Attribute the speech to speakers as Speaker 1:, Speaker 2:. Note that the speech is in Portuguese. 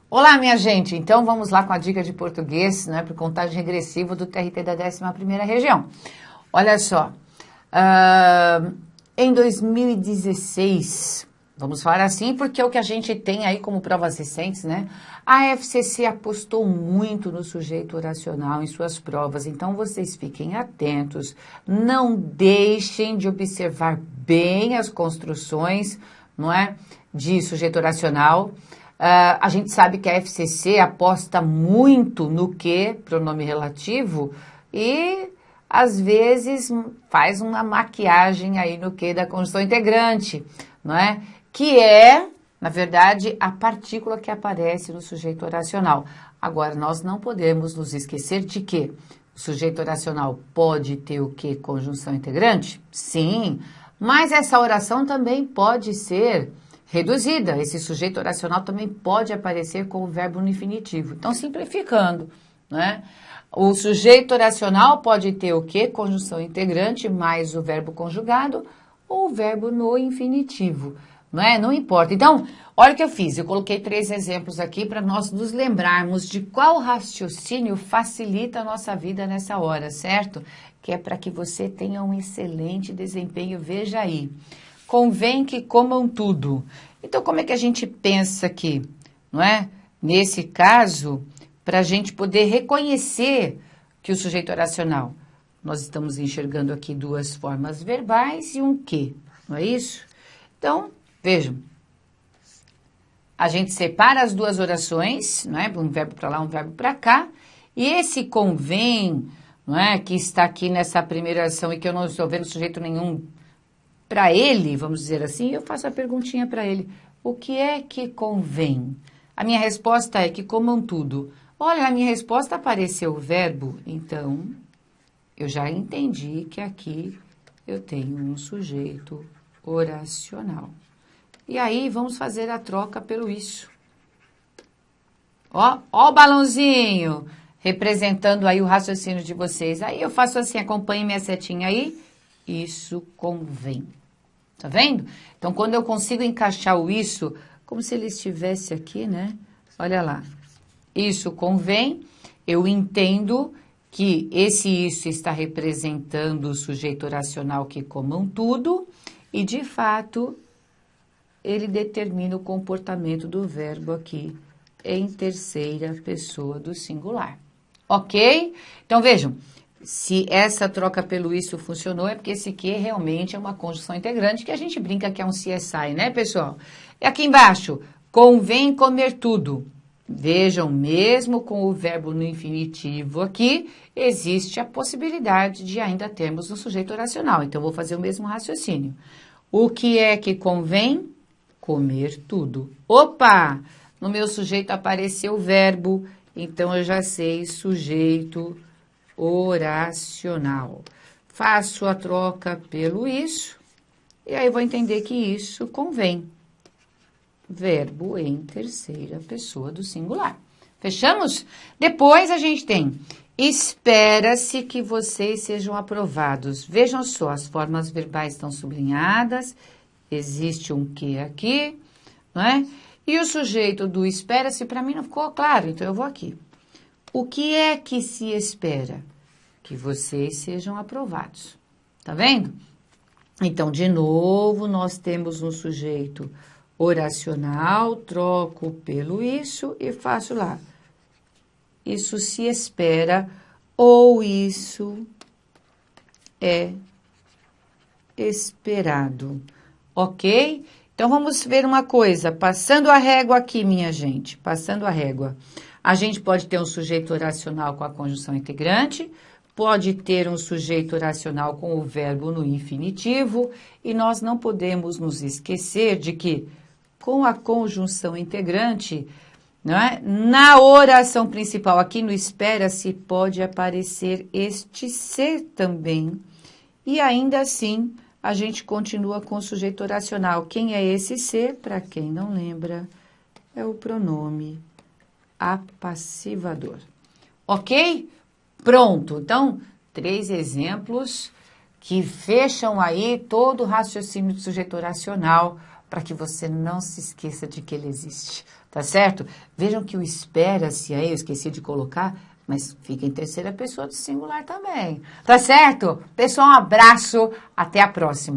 Speaker 1: Olá, minha gente! Então, vamos lá com a dica de português, né, para contagem regressiva do TRT da 11ª região. Olha só, em 2016, vamos falar assim, porque é o que a gente tem aí como provas recentes, né? A FCC apostou muito no sujeito oracional em suas provas, então vocês fiquem atentos, não deixem de observar bem as construções, não é, de sujeito oracional. A gente sabe que a FCC aposta muito no que, pronome relativo, e às vezes faz uma maquiagem aí no que da conjunção integrante, não é? Que é, na verdade, a partícula que aparece no sujeito oracional. Agora, nós não podemos nos esquecer de que o sujeito oracional pode ter o que? Conjunção integrante? Sim, mas essa oração também pode ser reduzida. Esse sujeito oracional também pode aparecer com o verbo no infinitivo. Então, simplificando, né? O sujeito oracional pode ter o quê? Conjunção integrante mais o verbo conjugado ou o verbo no infinitivo, não é? Não importa. Então, olha o que eu fiz. Eu coloquei 3 exemplos aqui para nós nos lembrarmos de qual raciocínio facilita a nossa vida nessa hora, certo? Que é para que você tenha um excelente desempenho. Veja aí. Convém que comam tudo. Então, como é que a gente pensa aqui, não é? Nesse caso, para a gente poder reconhecer que o sujeito oracional, nós estamos enxergando aqui 2 formas verbais e um que, não é isso? Então, vejam, a gente separa as 2 orações, não é? Um verbo para lá, um verbo para cá, e esse convém, não é? Que está aqui nessa primeira oração e que eu não estou vendo sujeito nenhum para ele, vamos dizer assim, eu faço a perguntinha para ele. O que é que convém? A minha resposta é que comam tudo. Olha, na minha resposta apareceu o verbo, então eu já entendi que aqui eu tenho um sujeito oracional. E aí vamos fazer a troca pelo isso. Ó o balãozinho representando aí o raciocínio de vocês. Aí eu faço assim, acompanhe minha setinha aí. Isso convém. Tá vendo? Então, quando eu consigo encaixar o isso, como se ele estivesse aqui, né? Olha lá. Isso convém, eu entendo que esse isso está representando o sujeito oracional que comam tudo e, de fato, ele determina o comportamento do verbo aqui em terceira pessoa do singular. Ok? Então, vejam. Se essa troca pelo isso funcionou, é porque esse que realmente é uma conjunção integrante, que a gente brinca que é um CSI, né, pessoal? E aqui embaixo, convém comer tudo. Vejam, mesmo com o verbo no infinitivo aqui, existe a possibilidade de ainda termos um sujeito oracional. Então, eu vou fazer o mesmo raciocínio. O que é que convém? Comer tudo. Opa! No meu sujeito apareceu o verbo, então eu já sei sujeito oracional. Faço a troca pelo isso, e aí vou entender que isso convém. Verbo em terceira pessoa do singular. Fechamos? Depois a gente tem, espera-se que vocês sejam aprovados. Vejam só, as formas verbais estão sublinhadas, existe um que aqui, não é? E o sujeito do espera-se, para mim não ficou claro, então eu vou aqui. O que é que se espera? Que vocês sejam aprovados. Tá vendo? Então, de novo, nós temos um sujeito oracional, troco pelo isso e faço lá. Isso se espera ou isso é esperado. Ok? Então, vamos ver uma coisa. Passando a régua aqui, minha gente. Passando a régua. A gente pode ter um sujeito oracional com a conjunção integrante, pode ter um sujeito oracional com o verbo no infinitivo, e nós não podemos nos esquecer de que, com a conjunção integrante, não é? Na oração principal, aqui no espera-se, pode aparecer este ser também, e ainda assim, a gente continua com o sujeito oracional. Quem é esse ser? Para quem não lembra, é o pronome apassivador. Ok? Pronto. Então, 3 exemplos que fecham aí todo o raciocínio do sujeito oracional para que você não se esqueça de que ele existe, tá certo? Vejam que o espera-se aí, eu esqueci de colocar, mas fica em terceira pessoa do singular também, tá certo? Pessoal, um abraço, até a próxima.